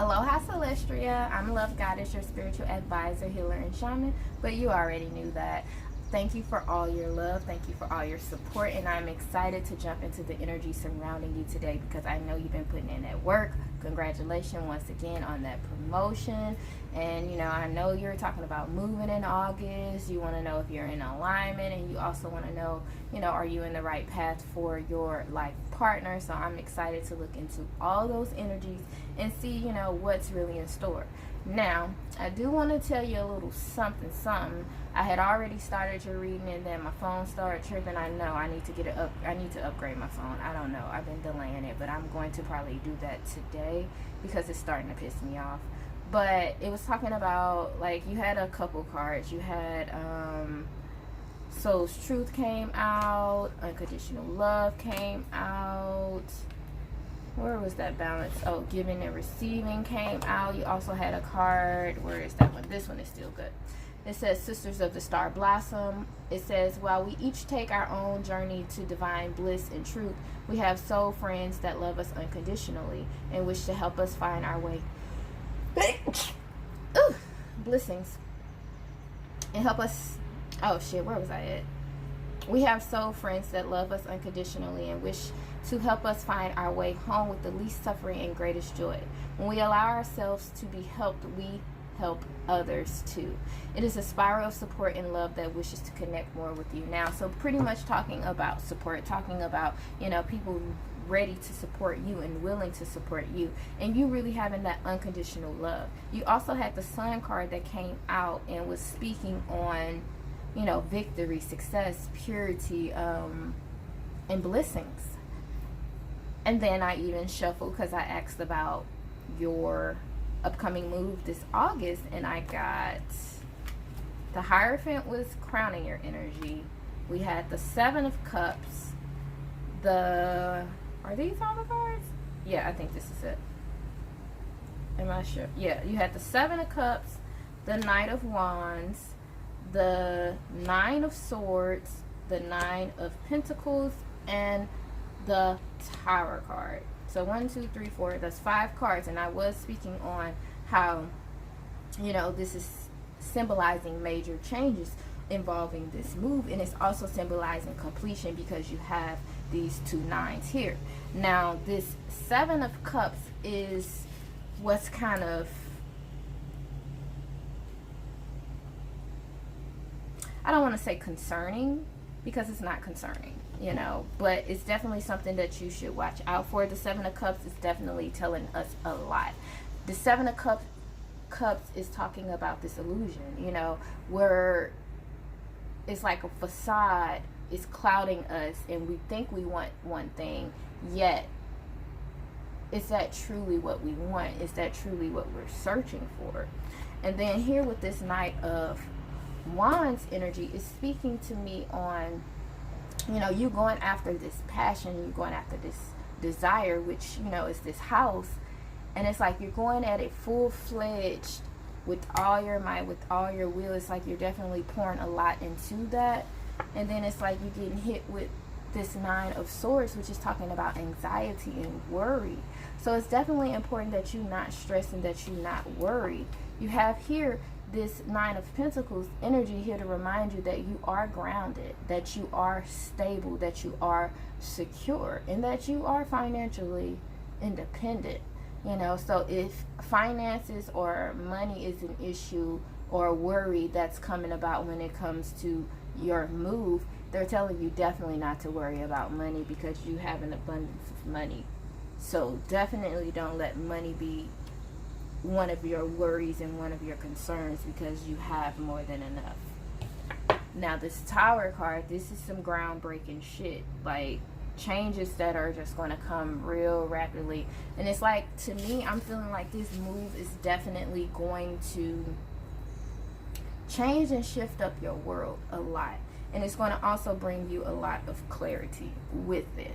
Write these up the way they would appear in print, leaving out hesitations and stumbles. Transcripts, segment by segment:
Aloha Celestrea. I'm Love Goddess, your spiritual advisor, healer, and shaman, but you already knew that. Thank you for all your love. Thank you for all your support, and I'm excited to jump into the energy surrounding you today because I know you've been putting in that work. Congratulations once again on that promotion. And I know you're talking about moving in August. You want to know if you're in alignment, and you also want to know, are you in the right path for your life partner? So I'm excited to look into all those energies and see, what's really in store. Now, I do want to tell you a little something. I had already started your reading, and then my phone started tripping. I know I need to get it up. I need to upgrade my phone. I don't know. I've been delaying it, but I'm going to probably do that today because it's starting to piss me off. But it was talking about, like, you had a couple cards. You had Soul's Truth came out, Unconditional Love came out. Where was that balance? Oh, Giving and Receiving came out. You also had a card. Where is that one? This one is still good. It says Sisters of the Star Blossom. It says, while we each take our own journey to divine bliss and truth, we have soul friends that love us unconditionally and wish to help us find our way. Ooh, blessings. And help us. Oh shit, where was I at? We have soul friends that love us unconditionally and wish to help us find our way home with the least suffering and greatest joy. When we allow ourselves to be helped, we help others too. It is a spiral of support and love that wishes to connect more with you. Now, so pretty much talking about support, talking about, people ready to support you and willing to support you, and you really having that unconditional love. You also had the Sun card that came out and was speaking on, victory, success, purity, and blessings. And then I even shuffled because I asked about your upcoming move this August, and I got the Hierophant was crowning your energy. We had the Seven of Cups. Are these all the cards? Yeah, I think this is it. Am I sure? Yeah, you had the Seven of Cups, the Knight of Wands, the Nine of Swords, the Nine of Pentacles, and the Tower card. So 1, 2, 3, 4, that's 5 cards. And I was speaking on how, this is symbolizing major changes involving this move, and it's also symbolizing completion because you have these 2 nines here. Now, this Seven of Cups is what's kind of, I don't want to say concerning because it's not concerning, but it's definitely something that you should watch out for. The Seven of Cups is definitely telling us a lot. The Seven of Cups is talking about this illusion, where it's like a facade is clouding us, and we think we want one thing, yet is that truly what we want? Is that truly what we're searching for? And then here with this Knight of Wands energy is speaking to me on, you going after this passion, you're going after this desire, which, is this house. And it's like you're going at it full-fledged with all your might, with all your will. It's like you're definitely pouring a lot into that. And then it's like you're getting hit with this Nine of Swords, which is talking about anxiety and worry. So it's definitely important that you not stress and that you not worry. You have here this Nine of Pentacles energy here to remind you that you are grounded, that you are stable, that you are secure, and that you are financially independent. So if finances or money is an issue or worry that's coming about when it comes to your move, they're telling you definitely not to worry about money because you have an abundance of money. So definitely don't let money be one of your worries and one of your concerns because you have more than enough. Now this Tower card, this is some groundbreaking shit, like changes that are just going to come real rapidly. And it's like, to me, I'm feeling like this move is definitely going to change and shift up your world a lot, and it's going to also bring you a lot of clarity with it.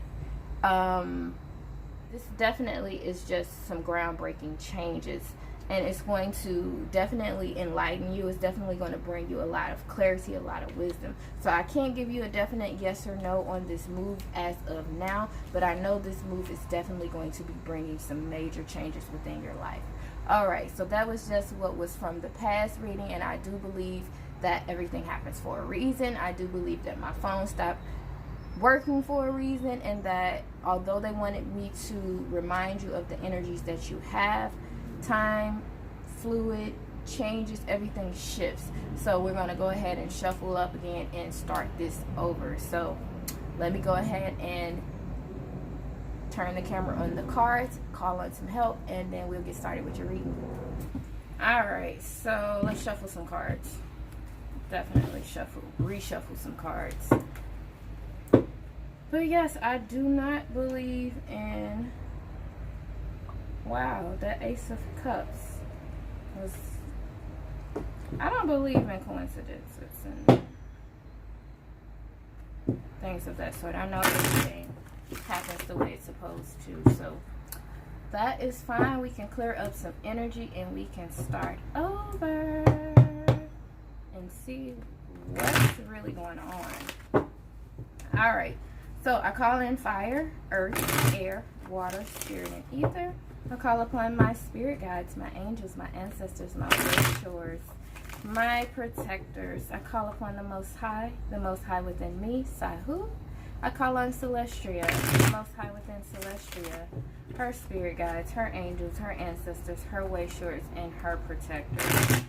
This definitely is just some groundbreaking changes, and it's going to definitely enlighten you. It's definitely going to bring you a lot of clarity, a lot of wisdom. So I can't give you a definite yes or no on this move as of now, but I know this move is definitely going to be bringing some major changes within your life. Alright, so that was just what was from the past reading, and I do believe that everything happens for a reason. I do believe that my phone stopped working for a reason, and that although they wanted me to remind you of the energies that you have, time, fluid, changes, everything shifts. So we're going to go ahead and shuffle up again and start this over. So let me go ahead and turn the camera on the cards, call on some help, and then we'll get started with your reading. Alright, so let's shuffle some cards. Definitely reshuffle some cards. But yes, I do not believe in, wow, that Ace of Cups was, I don't believe in coincidences and things of that sort. I know everything happens the way it's supposed to, so that is fine. We can clear up some energy and we can start over and see what's really going on. All right, so I call in fire, earth, air, water, spirit, and ether. I call upon my spirit guides, my angels, my ancestors, my mentors, my protectors. I call upon the Most High within me, Sahu. I call on Celestrea, the Most High within Celestrea, her spirit guides, her angels, her ancestors, her way-shorts, and her protectors.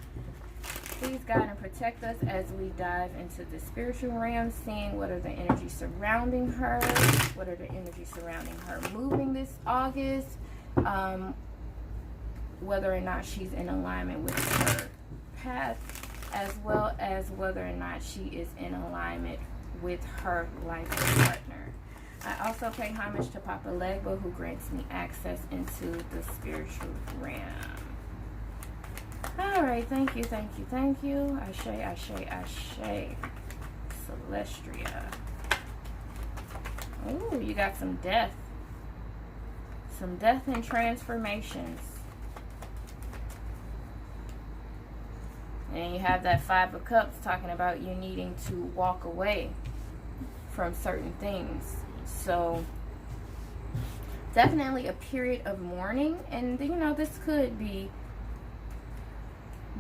Please guide and protect us as we dive into the spiritual realm, seeing what are the energies surrounding her, what are the energies surrounding her moving this August, whether or not she's in alignment with her path, as well as whether or not she is in alignment with her life partner. I also pay homage to Papa Legba, who grants me access into the spiritual realm. Alright, thank you, thank you, thank you. Ashe, ashe, ashe. Celestrea. Ooh, you got some death. Some death and transformations. And you have that Five of Cups talking about you needing to walk away from certain things. So definitely a period of mourning, and you know, this could be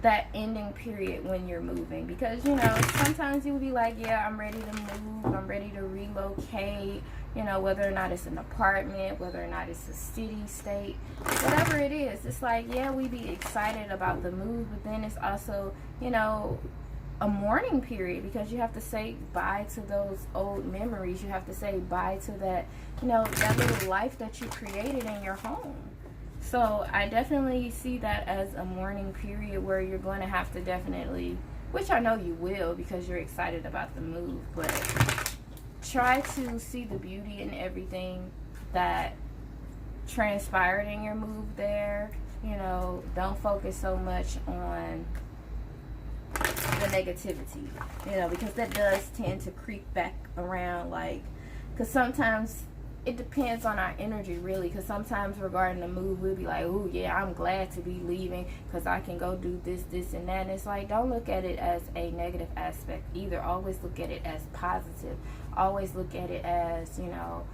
that ending period when you're moving, because you know, sometimes you will be like, yeah, I'm ready to move, I'm ready to relocate, you know, whether or not it's an apartment, whether or not it's a city, state, whatever it is. It's like, yeah, we be excited about the move, but then it's also, you know, a mourning period, because you have to say bye to those old memories. You have to say bye to that, you know, that little life that you created in your home. So I definitely see that as a mourning period where you're going to have to definitely, which I know you will because you're excited about the move, but try to see the beauty in everything that transpired in your move there. You know, don't focus so much on the negativity, you know, because that does tend to creep back around, like, because sometimes it depends on our energy, really, because sometimes regarding the move, we'll be like, oh yeah, I'm glad to be leaving because I can go do this, this, and that. And it's like, don't look at it as a negative aspect either. Always look at it as positive. Always look at it as, you know,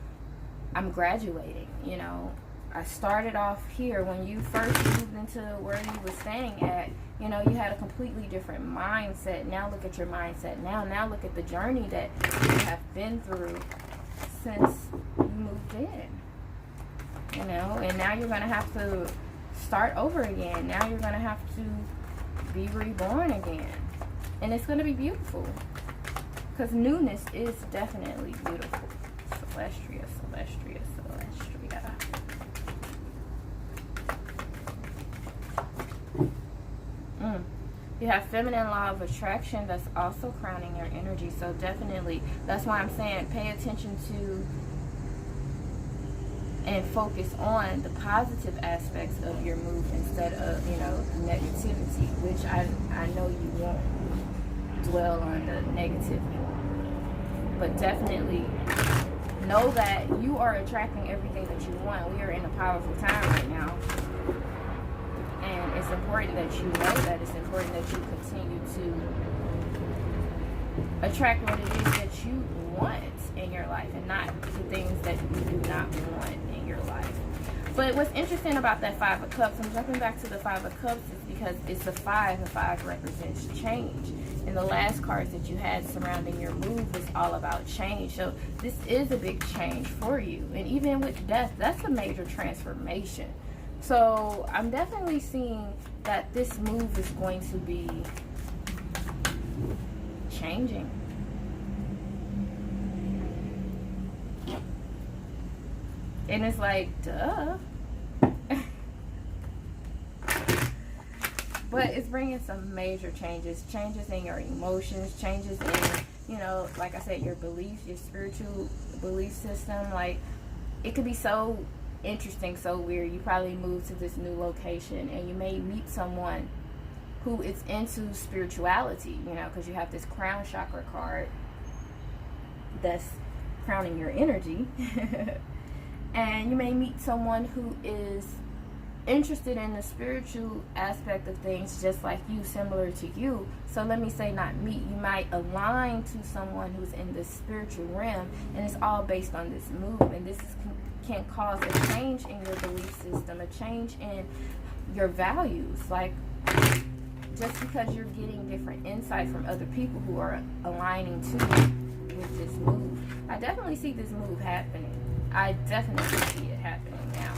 I'm graduating, you know. I started off here. When you first moved into where you were staying at, you know, you had a completely different mindset. Now look at your mindset now. Now look at the journey that you have been through since you moved in, you know, and now you're going to have to start over again. Now you're going to have to be reborn again, and it's going to be beautiful, because newness is definitely beautiful. Celestrea, Celestrea, Celestrea. You have feminine law of attraction that's also crowning your energy. So definitely, that's why I'm saying pay attention to and focus on the positive aspects of your move instead of, you know, negativity, which I know you won't dwell on the negativity. But definitely know that you are attracting everything that you want. We are in a powerful time right now. And it's important that you know that. It's important that you continue to attract what it is that you want in your life, and not the things that you do not want in your life. But what's interesting about that Five of Cups, I'm jumping back to the Five of Cups, is because it's the five, and five represents change. And the last cards that you had surrounding your move is all about change. So this is a big change for you. And even with death, that's a major transformation. So I'm definitely seeing that this move is going to be changing. And it's like, duh. But it's bringing some major changes. Changes in your emotions. Changes in, you know, like I said, your beliefs, your spiritual belief system. Like, it could be so interesting, so weird. You probably move to this new location and you may meet someone who is into spirituality, you know, because you have this crown chakra card that's crowning your energy. And you may meet someone who is interested in the spiritual aspect of things just like you, similar to you. So let me say not meet. You might align to someone who's in the spiritual realm, and it's all based on this move. And this can cause a change in your belief system, a change in your values. Like, just because you're getting different insight from other people who are aligning to you with this move. I definitely see this move happening. I definitely see it happening now.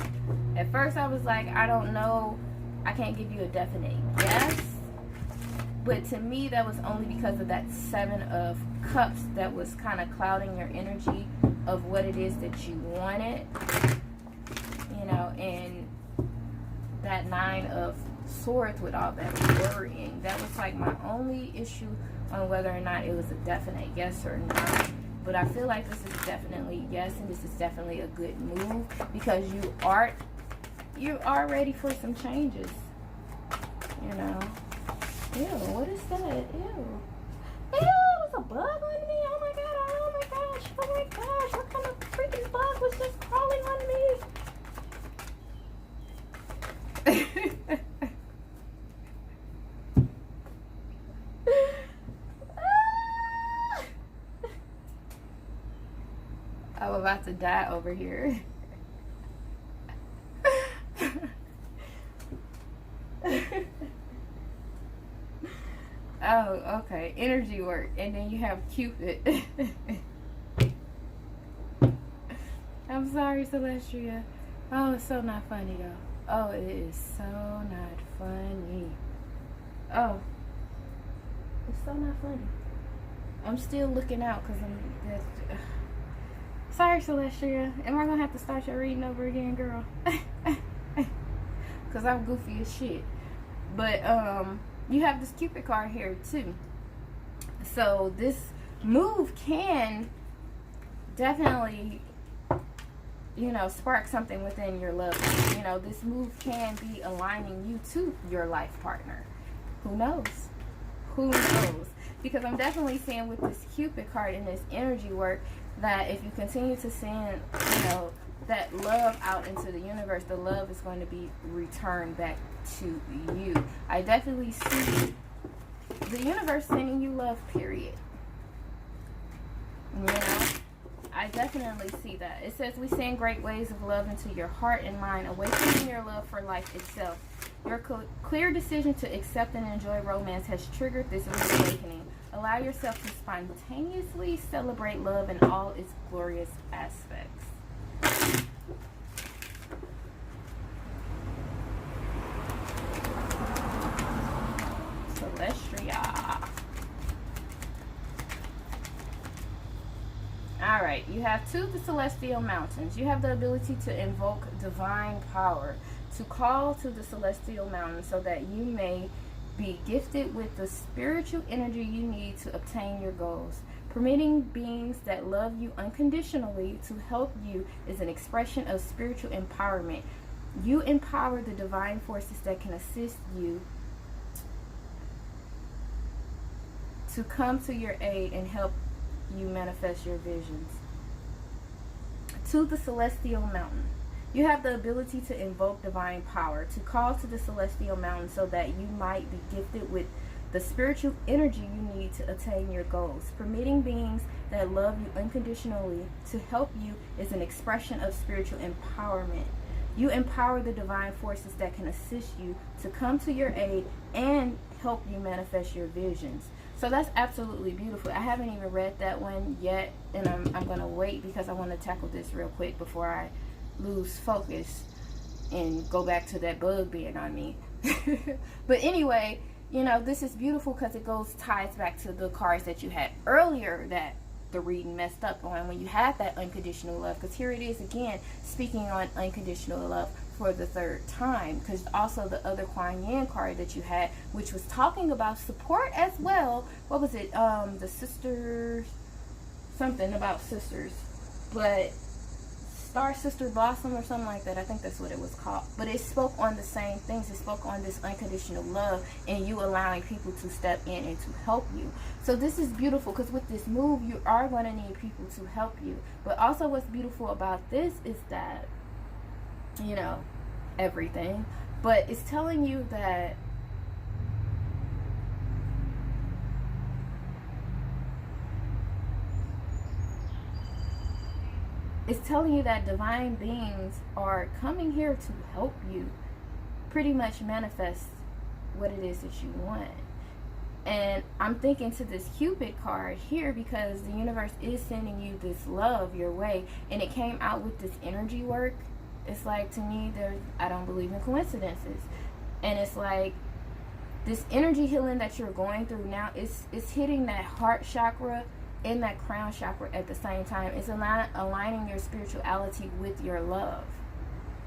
At first I was like, I don't know, I can't give you a definite yes. But to me, that was only because of that Seven of Cups that was kind of clouding your energy of what it is that you wanted. You know, and that Nine of Swords with all that worrying. That was like my only issue on whether or not it was a definite yes or no. But I feel like this is definitely yes, and this is definitely a good move because you are ready for some changes. You know. Ew, what is that? Ew. Ew, it was a bug on me. Oh my god, oh my gosh, oh my gosh, what kind of freaking bug was just crawling on me? I'm about to die over here. Oh, okay. Energy work. And then you have Cupid. I'm sorry, Celestrea. Oh, it's so not funny, though. Oh, it is so not funny. Oh. It's so not funny. I'm still looking out because I'm... Sorry, Celestrea. Am I going to have to start your reading over again, girl? Because I'm goofy as shit. But, you have this Cupid card here, too. So, this move can definitely, you know, spark something within your love. You know, this move can be aligning you to your life partner. Who knows? Who knows? Because I'm definitely seeing with this Cupid card and this energy work that if you continue to send, you know, that love out into the universe, the love is going to be returned back to you. I definitely see the universe sending you love, period. You know, I definitely see that. It says we send great waves of love into your heart and mind, awakening your love for life itself. Your clear decision to accept and enjoy romance has triggered this reawakening. Allow yourself to spontaneously celebrate love in all its glorious aspects. Celestrea. Alright, you have two of the celestial mountains. You have the ability to invoke divine power, to call to the celestial mountain so that you may be gifted with the spiritual energy you need to obtain your goals. Permitting beings that love you unconditionally to help you is an expression of spiritual empowerment. You empower the divine forces that can assist you to come to your aid and help you manifest your visions. To the celestial mountain. You have the ability to invoke divine power, to call to the celestial mountain so that you might be gifted with the spiritual energy you need to attain your goals. Permitting beings that love you unconditionally to help you is an expression of spiritual empowerment. You empower the divine forces that can assist you to come to your aid and help you manifest your visions. So that's absolutely beautiful. I haven't even read that one yet, and I'm going to wait because I want to tackle this real quick before I lose focus and go back to that bug being on me. But anyway, you know, this is beautiful because it ties back to the cards that you had earlier that the reading messed up on when you had that unconditional love. Because here it is again, speaking on unconditional love for the third time, because also the other Kuan Yin card that you had, which was talking about support as well. What was it? The sisters, something about sisters, but Star Sister Blossom or something like that. I think that's what it was called. But it spoke on the same things. It spoke on this unconditional love and you allowing people to step in and to help you. So this is beautiful because with this move, you are going to need people to help you. But also what's beautiful about this is that, you know, everything, but it's telling you that divine beings are coming here to help you pretty much manifest what it is that you want. And I'm thinking to this Cupid card here because the universe is sending you this love your way, and it came out with this energy work. It's like, to me, I don't believe in coincidences. And it's like this energy healing that you're going through now is hitting that heart chakra and that crown chakra at the same time. It's aligning your spirituality with your love.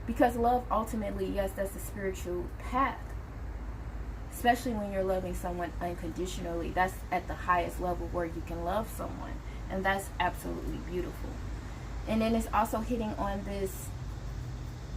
Because love, ultimately, yes, that's a spiritual path. Especially when you're loving someone unconditionally. That's at the highest level where you can love someone. And that's absolutely beautiful. And then it's also hitting on this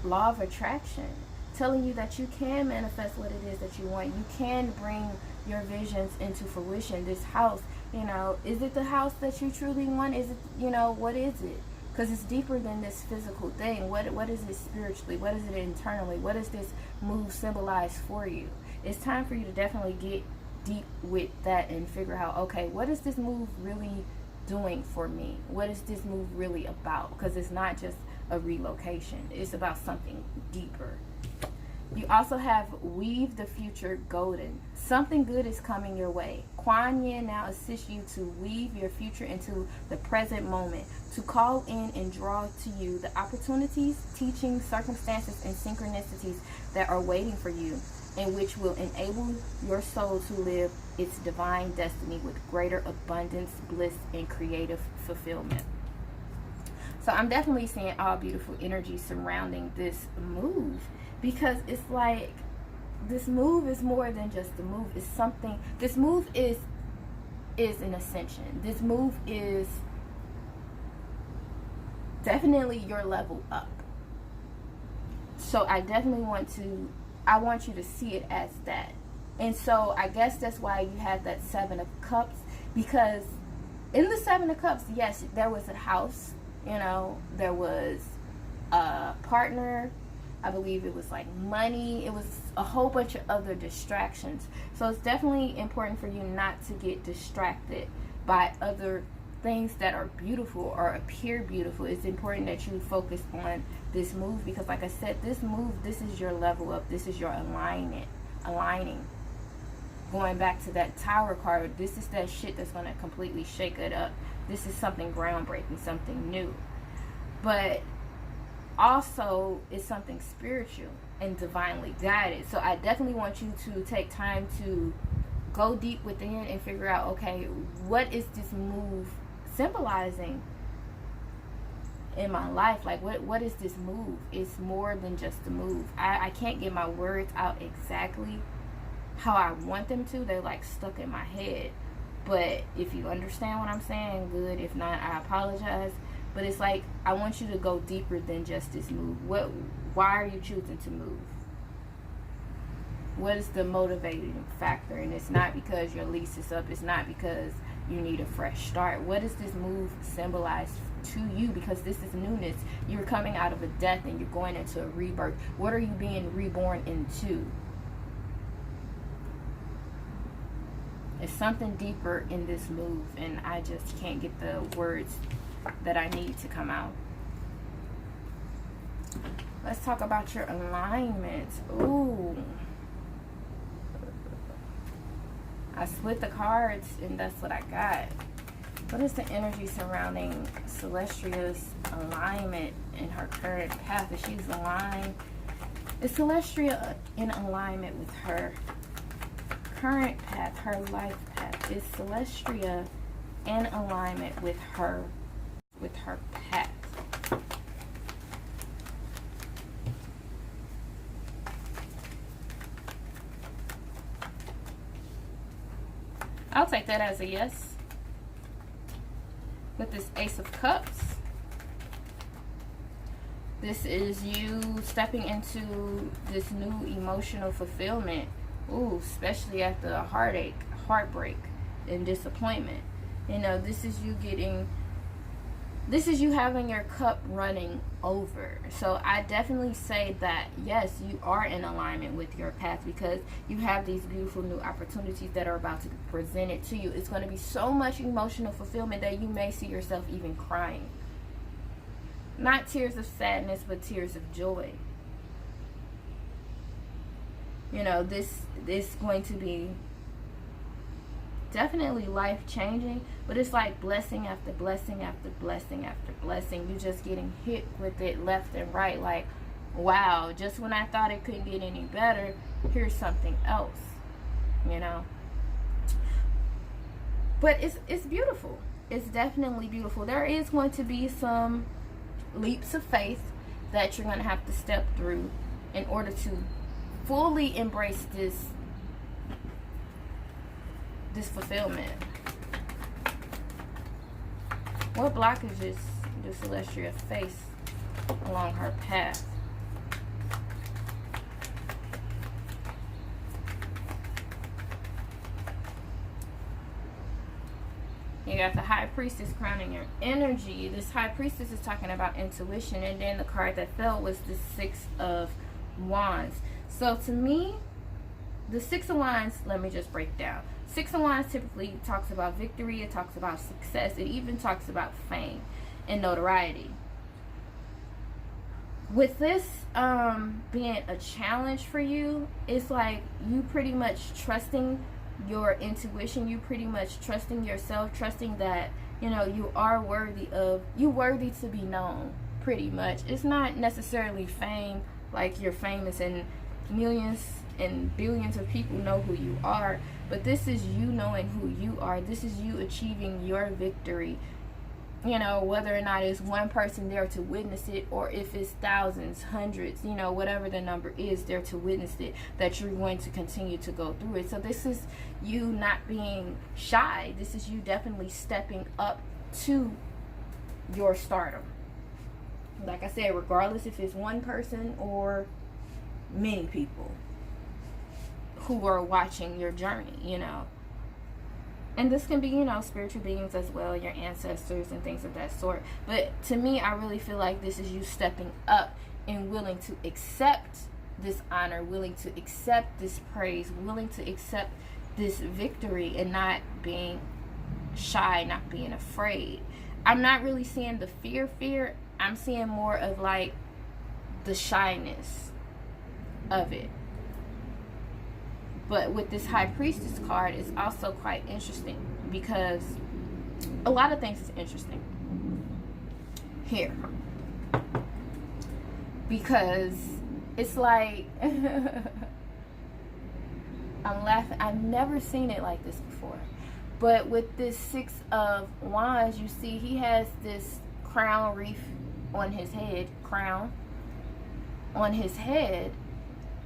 law of attraction, telling you that you can manifest what it is that you want. You can bring your visions into fruition. This house, you know, is it the house that you truly want? Is it, you know, what is it? Because it's deeper than this physical thing. What is it spiritually? What is it internally? What does this move symbolize for you? It's time for you to definitely get deep with that and figure out, okay, what is this move really doing for me? What is this move really about? Because it's not just a relocation. It's about something deeper. You also have weave the future golden. Something good is coming your way. Kuan Yin now assists you to weave your future into the present moment, to call in and draw to you the opportunities, teachings, circumstances, and synchronicities that are waiting for you, and which will enable your soul to live its divine destiny with greater abundance, bliss, and creative fulfillment. So I'm definitely seeing all beautiful energy surrounding this move, because it's like this move is more than just a move. It's something. This move is an ascension. This move is definitely your level up. So I definitely want you to see it as that. And so I guess that's why you have that Seven of Cups, because in the Seven of Cups, yes, there was a house. You know, there was a partner. I believe it was like money. It was a whole bunch of other distractions. So it's definitely important for you not to get distracted by other things that are beautiful or appear beautiful. It's important that you focus on this move, because like I said, this move, this is your level up. This is your aligning. Going back to that Tower card, this is that shit that's going to completely shake it up. This is something groundbreaking, something new. But also, it's something spiritual and divinely guided. So I definitely want you to take time to go deep within and figure out, okay, what is this move symbolizing in my life? Like, what is this move? It's more than just a move. I can't get my words out exactly how I want them to. They're like stuck in my head. But if you understand what I'm saying, good. If not, I apologize. But it's like, I want you to go deeper than just this move. Why are you choosing to move? What is the motivating factor? And it's not because your lease is up. It's not because you need a fresh start. What does this move symbolize to you? Because this is newness. You're coming out of a death and you're going into a rebirth. What are you being reborn into? It's something deeper in this move, and I just can't get the words that I need to come out. Let's talk about your alignment. Ooh. I split the cards and that's what I got. What is the energy surrounding Celestia's alignment in her current path? If she's aligned, is Celestia in alignment with her current path, her life path? Is Celestia in alignment with her path? I'll take that as a yes. With this Ace of Cups, this is you stepping into this new emotional fulfillment. Ooh, especially after a heartache, heartbreak, and disappointment. You know, this is you having your cup running over. So I definitely say that, yes, you are in alignment with your path, because you have these beautiful new opportunities that are about to be presented to you. It's going to be so much emotional fulfillment that you may see yourself even crying. Not tears of sadness, but tears of joy. You know, this is going to be definitely life-changing, but it's like blessing after blessing after blessing after blessing. You're just getting hit with it left and right. Like, wow, just when I thought it couldn't get any better, here's something else, you know. But it's beautiful. It's definitely beautiful. There is going to be some leaps of faith that you're going to have to step through in order to fully embrace this fulfillment. What blockages does Celestia face along her path? You got the High Priestess crowning your energy. This High Priestess is talking about intuition, and then the card that fell was the Six of Wands. So to me, the Six of Wands, let me just break down. Six of Wands typically talks about victory. It talks about success. It even talks about fame and notoriety. With this being a challenge for you, it's like you pretty much trusting your intuition. You pretty much trusting yourself, trusting that, you know, you are worthy to be known, pretty much. It's not necessarily fame, like you're famous and millions and billions of people know who you are, but this is you knowing who you are. This is you achieving your victory, you know, whether or not it's one person there to witness it, or if it's thousands, hundreds, you know, whatever the number is there to witness it, that you're going to continue to go through it. So this is you not being shy. This is you definitely stepping up to your stardom. Like I said, regardless if it's one person or many people who are watching your journey, you know. And this can be, you know, spiritual beings as well, your ancestors and things of that sort. But to me, I really feel like this is you stepping up and willing to accept this honor, willing to accept this praise, willing to accept this victory, and not being shy, not being afraid. I'm not really seeing the fear. I'm seeing more of like the shyness of it. But with this High Priestess card, it's also quite interesting, because a lot of things is interesting here. Because it's like, I'm laughing. I've never seen it like this before. But with this Six of Wands, you see he has this crown wreath on his head,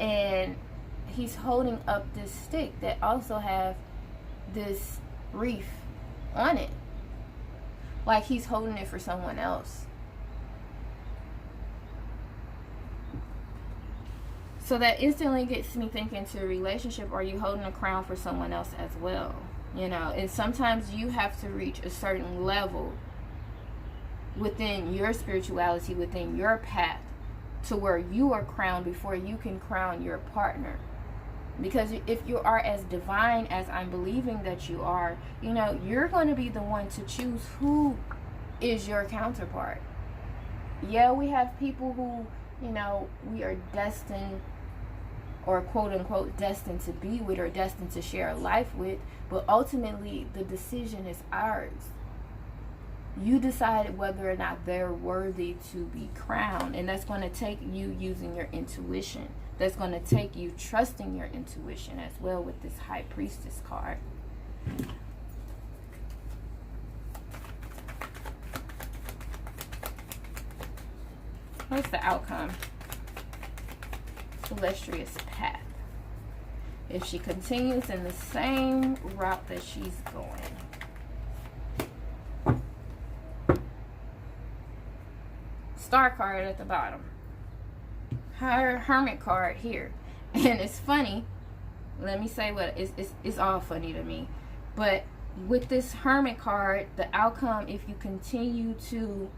and he's holding up this stick that also have this wreath on it, like he's holding it for someone else. So that instantly gets me thinking, to a relationship, are you holding a crown for someone else as well? You know, and sometimes you have to reach a certain level within your spirituality, within your path, to where you are crowned before you can crown your partner. Because if you are as divine as I'm believing that you are, you know, you're going to be the one to choose who is your counterpart. Yeah, we have people who you know, we are destined, or quote unquote destined to be with, or destined to share a life with, but ultimately the decision is ours. You decide whether or not they're worthy to be crowned, and that's going to take you using your intuition. That's going to take you trusting your intuition as well with this High Priestess card. What's the outcome? Celestrea's path. If she continues in the same route that she's going. Star card at the bottom. Her Hermit card here. And it's funny. Let me say what it's all funny to me. But with this Hermit card, the outcome, if you continue to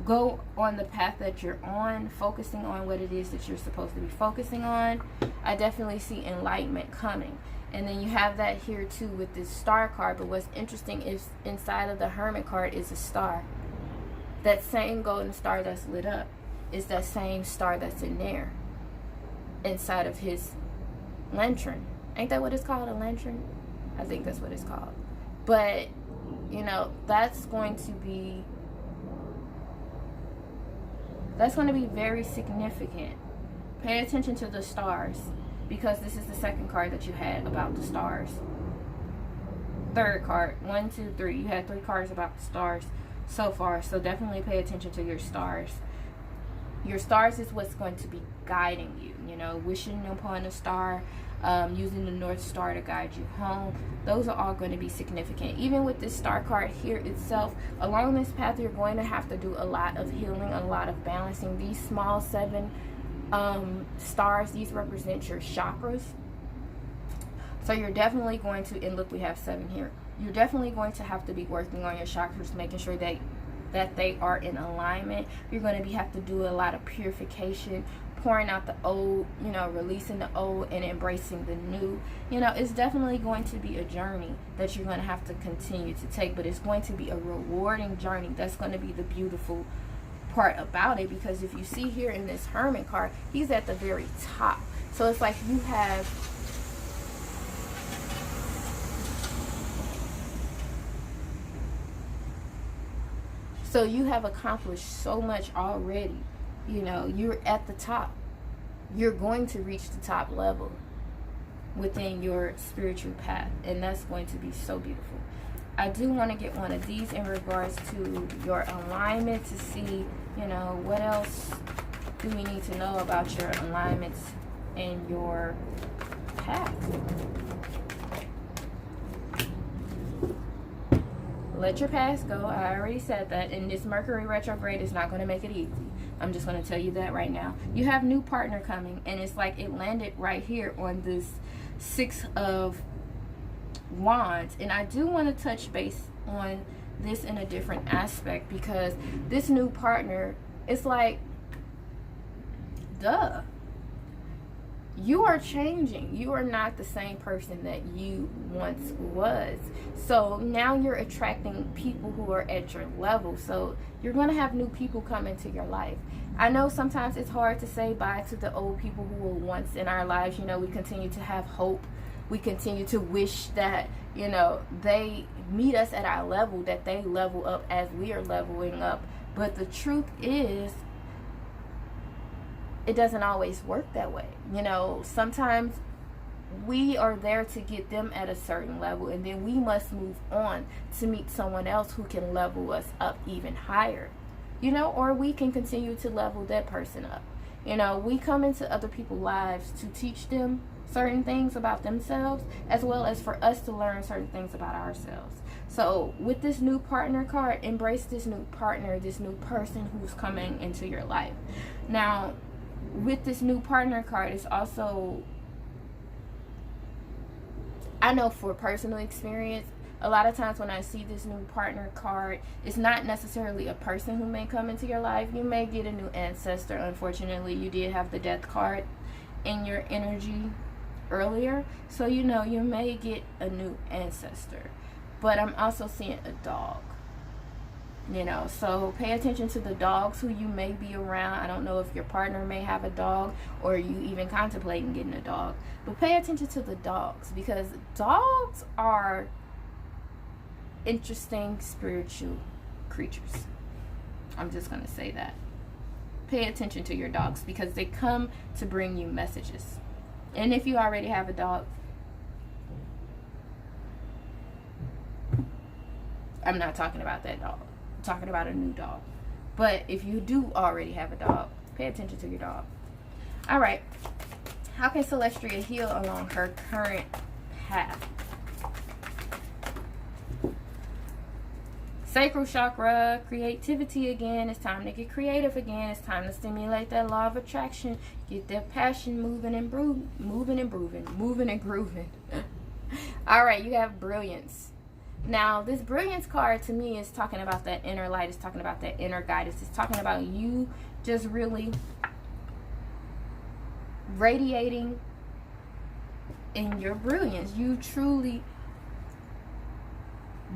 go on the path that you're on, focusing on what it is that you're supposed to be focusing on, I definitely see enlightenment coming. And then you have that here too with this Star card. But what's interesting is inside of the Hermit card is a star. That same golden star that's lit up is that same star that's in there inside of his lantern. Ain't that what it's called, a lantern? I think that's what it's called. But you know, that's going to be very significant. Pay attention to the stars, because this is the second card that you had about the stars. Third card, 1, 2, 3. You had 3 cards about the stars so far, so definitely pay attention to your stars. Your stars is what's going to be guiding you, you know, wishing upon a star, using the North Star to guide you home. Those are all going to be significant. Even with this Star card here itself, along this path you're going to have to do a lot of healing, a lot of balancing. These small 7 stars, these represent your chakras. So you're definitely going to, and look, we have 7 here. You're definitely going to have to be working on your chakras, making sure that they are in alignment. You're going to have to do a lot of purification, pouring out the old, you know, releasing the old and embracing the new. You know, it's definitely going to be a journey that you're going to have to continue to take, but it's going to be a rewarding journey. That's going to be the beautiful part about it, because if you see here in this Hermit card, he's at the very top. So it's like you have accomplished so much already. You know, you're at the top. You're going to reach the top level within your spiritual path, and that's going to be so beautiful. I do want to get one of these in regards to your alignment, to see, you know, what else do we need to know about your alignments and your path. Let your past go. I already said that. And this Mercury retrograde is not going to make it easy. I'm just going to tell you that right now. You have new partner coming, and it's like it landed right here on this 6 of Wands. And I do want to touch base on this in a different aspect, because this new partner, it's like, duh. You are changing. You are not the same person that you once was. So now you're attracting people who are at your level. So you're going to have new people come into your life. I know sometimes it's hard to say bye to the old people who were once in our lives. You know, we continue to have hope. We continue to wish that, you know, they meet us at our level, that they level up as we are leveling up. But the truth is, it doesn't always work that way. You know, sometimes we are there to get them at a certain level, and then we must move on to meet someone else who can level us up even higher. You know, or we can continue to level that person up. You know, we come into other people's lives to teach them certain things about themselves, as well as for us to learn certain things about ourselves. So with this new partner card, embrace this new partner, this new person who's coming into your life. Now, with this new partner card, it's also, I know for personal experience, a lot of times when I see this new partner card, it's not necessarily a person who may come into your life. You may get a new ancestor. Unfortunately, you did have the death card in your energy earlier, so you know, you may get a new ancestor. But I'm also seeing a dog. You know, so pay attention to the dogs who you may be around. I don't know if your partner may have a dog or you even contemplating getting a dog, but pay attention to the dogs, because dogs are interesting spiritual creatures. I'm just going to say that. Pay attention to your dogs, because they come to bring you messages. And if you already have a dog, I'm not talking about that dog. I'm talking about a new dog. But if you do already have a dog, pay attention to your dog. All right. How can Celestrea heal along her current path? Sacral chakra, creativity again. It's time to get creative again. It's time to stimulate that law of attraction. Get that passion moving and grooving. All right, you have brilliance. Now, this brilliance card to me is talking about that inner light. It's talking about that inner guidance. It's talking about you just really radiating in your brilliance. You truly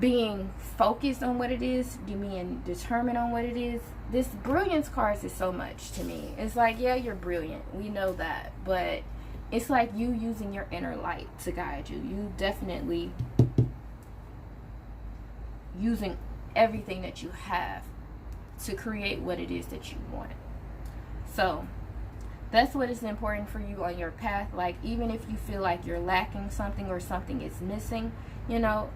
being focused on what it is, you being determined on what it is. This brilliance card is so much to me. It's like, yeah, you're brilliant. We know that. But it's like you using your inner light to guide you. You definitely using everything that you have to create what it is that you want. So that's what is important for you on your path. Like, even if you feel like you're lacking something or something is missing, you know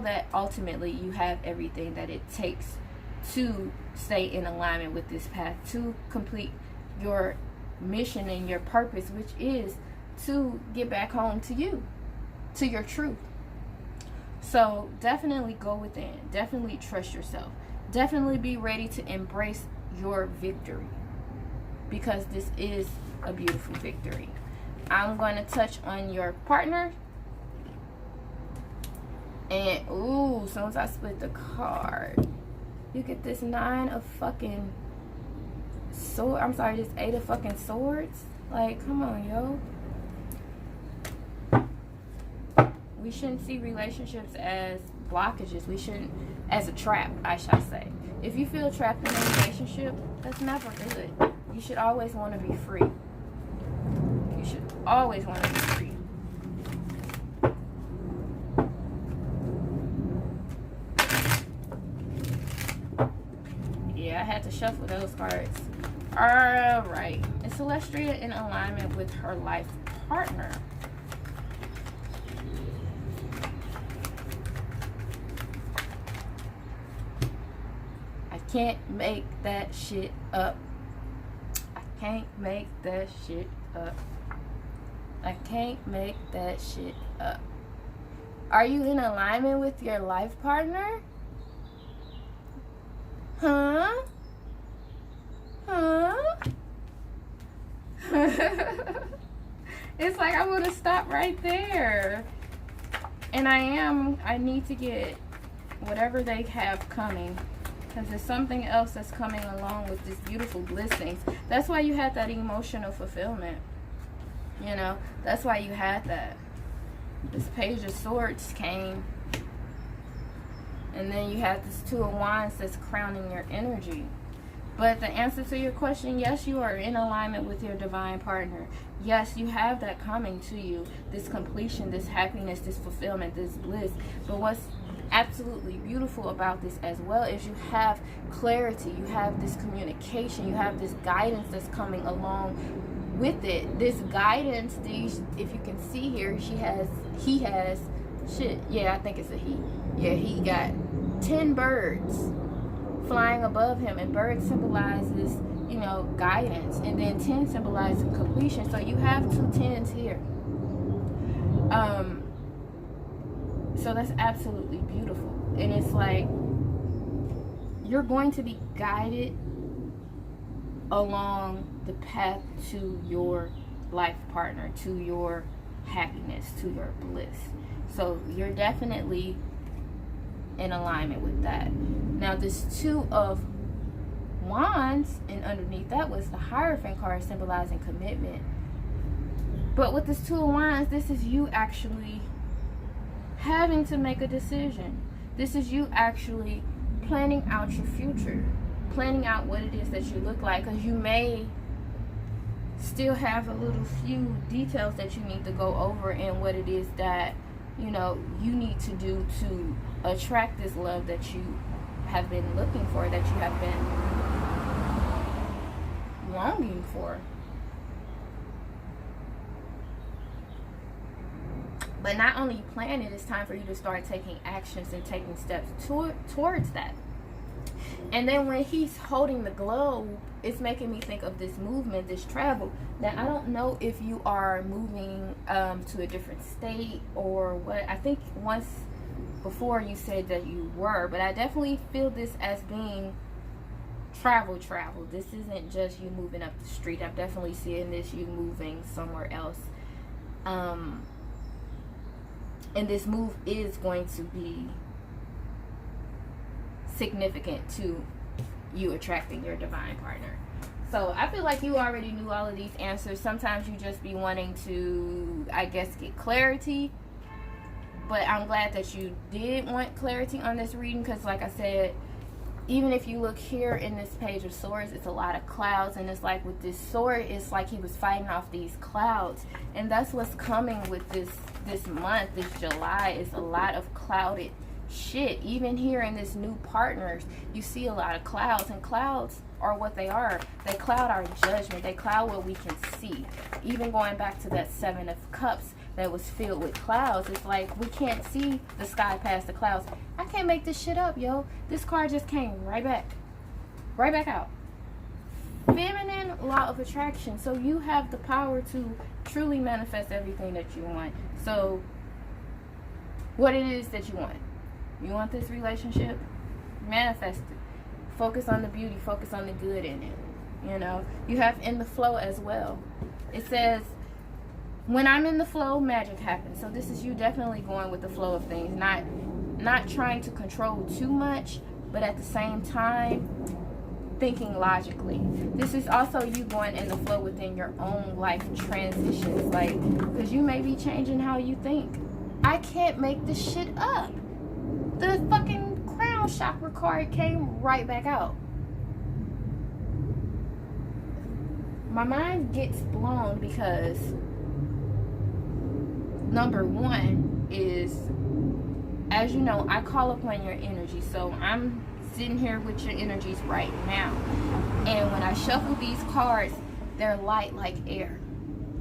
that ultimately you have everything that it takes to stay in alignment with this path, to complete your mission and your purpose, which is to get back home to you, to your truth. So definitely go within. Definitely trust yourself. Definitely be ready to embrace your victory, because this is a beautiful victory. I'm going to touch on your partner. And, ooh, as soon as I split the card, you get this 9 of fucking sword. I'm sorry, this 8 of fucking swords. Like, come on, yo. We shouldn't see relationships as blockages. We shouldn't, as a trap, I shall say. If you feel trapped in a relationship, that's never good. You should always want to be free. You should always want to be free. Yeah, I had to shuffle those cards. Alright. Is Celestrea in alignment with her life partner? I can't make that shit up. I can't make that shit up. I can't make that shit up. Are you in alignment with your life partner? Huh? It's like I want to stop right there. And I need to get whatever they have coming, because there's something else that's coming along with this beautiful blissings. That's why you had that emotional fulfillment. You know, that's why you had that. This Page of Swords came. And then you have this 2 of Wands that's crowning your energy. But the answer to your question, yes, you are in alignment with your divine partner. Yes, you have that coming to you. This completion, this happiness, this fulfillment, this bliss. But what's absolutely beautiful about this as well is you have clarity. You have this communication. You have this guidance that's coming along with it. This guidance, if you can see here, he has, yeah, I think it's a he. Yeah, he got 10 birds flying above him, and bird symbolizes, you know, guidance, and then 10 symbolizes completion. So you have 2 10s here. So that's absolutely beautiful. And it's like you're going to be guided along the path to your life partner, to your happiness, to your bliss. So you're definitely in alignment with that. Now this 2 of Wands, and underneath that was the Hierophant card symbolizing commitment. But with this 2 of Wands, this is you actually having to make a decision. This is you actually planning out your future, planning out what it is that you look like, because you may still have a little few details that you need to go over, and what it is that, you know, you need to do to attract this love that you have been looking for, that you have been longing for. But not only plan it, it's time for you to start taking actions and taking steps towards that. And then when he's holding the globe, it's making me think of this movement, this travel. Now, I don't know if you are moving to a different state or what. I think once before you said that you were, but I definitely feel this as being travel. This isn't just you moving up the street. I'm definitely seeing this you moving somewhere else. And this move is going to be significant to you attracting your divine partner. So I feel like you already knew all of these answers. Sometimes you just be wanting to, I guess, get clarity. But I'm glad that you did want clarity on this reading, because like I said, even if you look here in this page of swords, it's a lot of clouds, and it's like with this sword, it's like he was fighting off these clouds. And that's what's coming with this month, this July, is a lot of clouded shit. Even here in this new partners, you see a lot of clouds, and clouds are what they are. They cloud our judgment. They cloud what we can see. Even going back to that 7 of Cups that was filled with clouds, it's like we can't see the sky past the clouds. I can't make this shit up, yo. This card just came right back out. Feminine law of attraction. So you have the power to truly manifest everything that you want. So what it is that you want this relationship, manifest it. Focus on the beauty, focus on the good in it. You know, you have in the flow as well. It says, when I'm in the flow, magic happens. So this is you definitely going with the flow of things, not trying to control too much, but at the same time thinking logically. This is also you going in the flow within your own life transitions, like, because you may be changing how you think. I can't make this shit up. The fucking crown chakra card came right back out. My mind gets blown because number one is, as you know, I call upon your energy. So I'm sitting here with your energies right now. And when I shuffle these cards, they're light like air.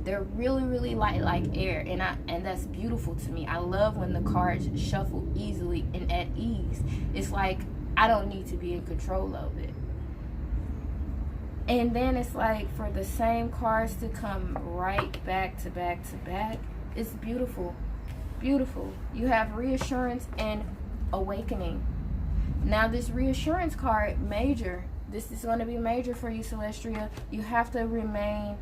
They're really, really light like air. And that's beautiful to me. I love when the cards shuffle easily and at ease. It's like I don't need to be in control of it. And then it's like for the same cards to come right back to back to back, it's beautiful. Beautiful. You have reassurance and awakening. Now this reassurance card, major. This is going to be major for you, Celestrea. You have to remain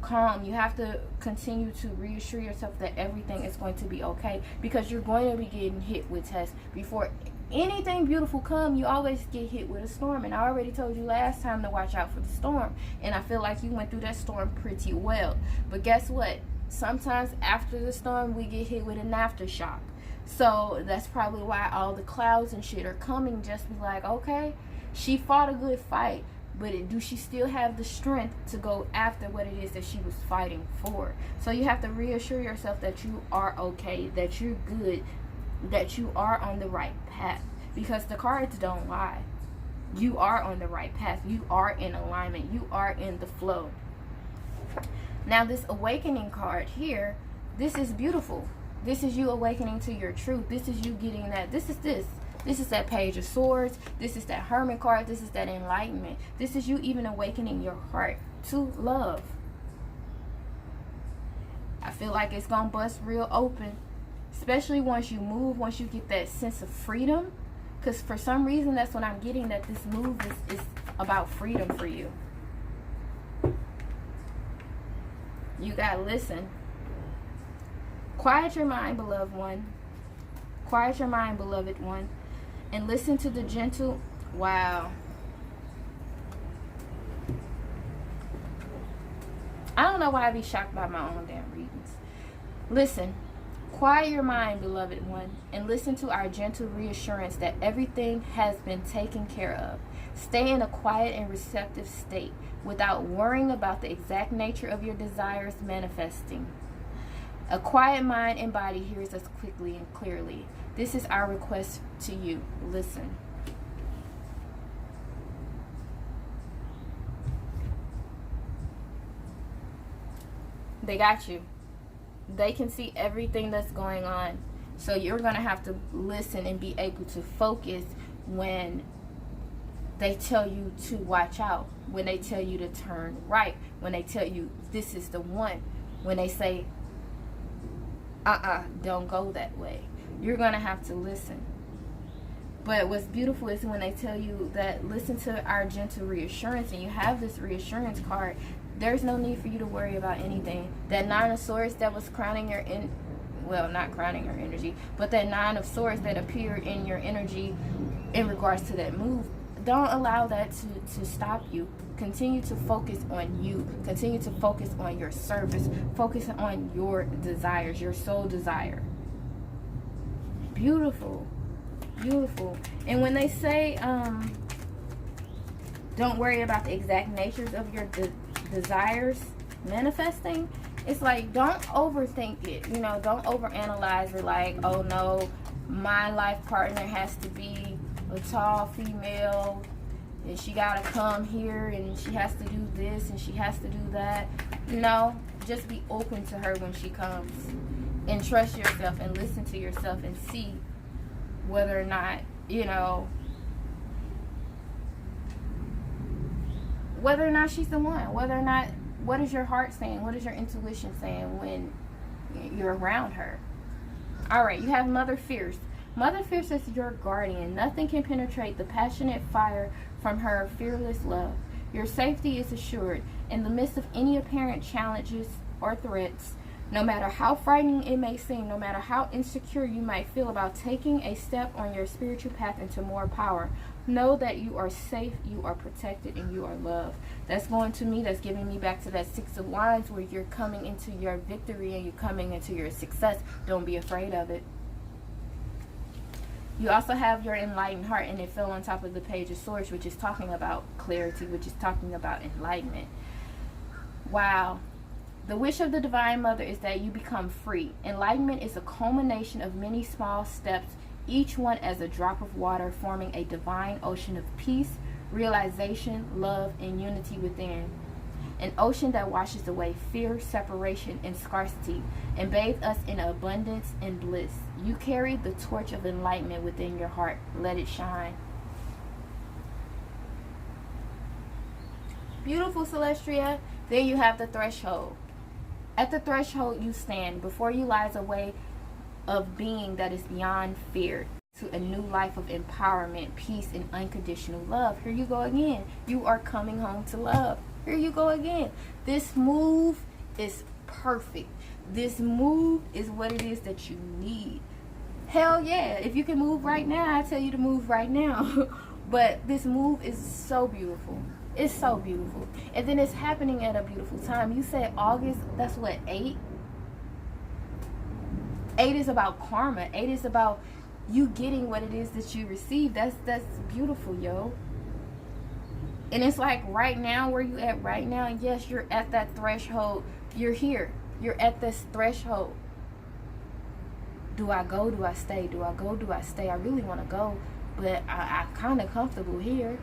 calm. You have to continue to reassure yourself that everything is going to be okay, because you're going to be getting hit with tests. Before anything beautiful come, you always get hit with a storm. And I already told you last time to watch out for the storm. And I feel like you went through that storm pretty well. But guess what? Sometimes after the storm, we get hit with an aftershock. So that's probably why all the clouds and shit are coming. Just be like, okay, she fought a good fight, but do she still have the strength to go after what it is that she was fighting for? So you have to reassure yourself that you are okay, that you're good, that you are on the right path, because the cards don't lie. You are on the right path. You are in alignment. You are in the flow. Now this awakening card here, this is beautiful. This is you awakening to your truth. This is you getting that. This is that Page of Swords. This is that Hermit card. This is that enlightenment. This is you even awakening your heart to love. I feel like it's going to bust real open, especially once you move, once you get that sense of freedom. Because for some reason, that's what I'm getting, that this move is about freedom for you. You got to listen. Quiet your mind, beloved one. Quiet your mind, beloved one. And listen to the gentle, wow. I don't know why I be shocked by my own damn readings. Listen. Quiet your mind, beloved one, and listen to our gentle reassurance that everything has been taken care of. Stay in a quiet and receptive state without worrying about the exact nature of your desires manifesting. A quiet mind and body hears us quickly and clearly. This is our request to you. Listen. They got you. They can see everything that's going on. So you're going to have to listen and be able to focus when they tell you to watch out, when they tell you to turn right, when they tell you this is the one, when they say, don't go that way. You're going to have to listen. But what's beautiful is when they tell you that listen to our gentle reassurance, and you have this reassurance card, there's no need for you to worry about anything. That Nine of Swords that was crowning your not crowning your energy, but that Nine of Swords that appeared in your energy in regards to that move, don't allow that to stop you. Continue to focus on you. Continue to focus on your service. Focus on your desires, your soul desire. Beautiful. Beautiful. And when they say don't worry about the exact natures of your desires manifesting, it's like, don't overthink it. You know, don't overanalyze it like, oh no, my life partner has to be a tall female and she gotta come here and she has to do this and she has to do that. No, just be open to her when she comes and trust yourself and listen to yourself and see whether or not, you know, whether or not she's the one, whether or not, what is your heart saying, what is your intuition saying when you're around her. All right, you have Mother Fierce. Mother Fierce is your guardian. Nothing can penetrate the passionate fire from her fearless love. Your safety is assured in the midst of any apparent challenges or threats. No matter how frightening it may seem, no matter how insecure you might feel about taking a step on your spiritual path into more power, know that you are safe, you are protected, and you are loved. That's going to me, that's giving me back to that Six of Wands where you're coming into your victory and you're coming into your success. Don't be afraid of it. You also have your enlightened heart, and it fell on top of the Page of Swords, which is talking about clarity, which is talking about enlightenment. Wow. The wish of the Divine Mother is that you become free. Enlightenment is a culmination of many small steps, each one as a drop of water, forming a divine ocean of peace, realization, love, and unity within. An ocean that washes away fear, separation, and scarcity, and bathes us in abundance and bliss. You carry the torch of enlightenment within your heart. Let it shine. Beautiful, Celestrea. Then you have the threshold. At the threshold you stand. Before you lies a way of being that is beyond fear, to a new life of empowerment, peace, and unconditional love. Here you go again. You are coming home to love. Here you go again. This move is perfect. This move is what it is that you need. Hell yeah. If you can move right now, I tell you to move right now. But this move is so beautiful. It's so beautiful. And then it's happening at a beautiful time. You said August, that's what, 8? 8 is about karma. 8 is about you getting what it is that you receive. That's beautiful, yo. And it's like right now, where you at right now, yes, you're at that threshold. You're here. You're at this threshold. Do I go? Do I stay? Do I go? Do I stay? I really want to go, but I'm kind of comfortable here.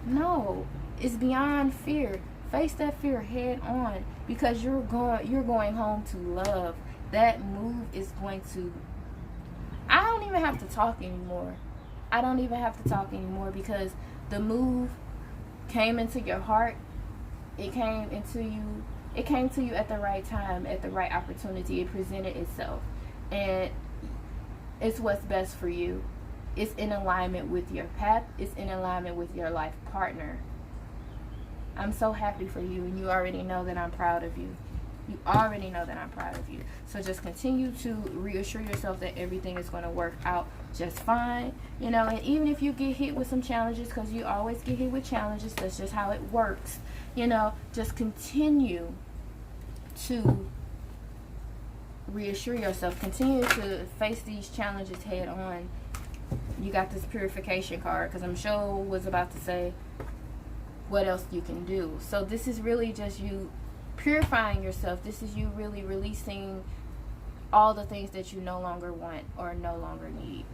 No, it's beyond fear. Face that fear head on, because you're going home to love. That move is going to, I don't even have to talk anymore. I don't even have to talk anymore, because the move came into your heart. It came into you. It came to you at the right time, at the right opportunity. It presented itself, and it's what's best for you. It's in alignment with your path. It's in alignment with your life partner. I'm so happy for you, and you already know that I'm proud of you. You already know that I'm proud of you. So just continue to reassure yourself that everything is going to work out just fine. You know, and even if you get hit with some challenges, because you always get hit with challenges, that's just how it works. You know, just continue to reassure yourself. Continue to face these challenges head on. You got this purification card, because I'm sure was about to say what else you can do. So this is really just you purifying yourself. This is you really releasing all the things that you no longer want or no longer need.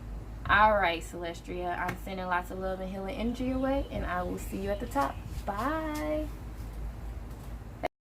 Alright, Celestrea, I'm sending lots of love and healing energy your way, and I will see you at the top. Bye.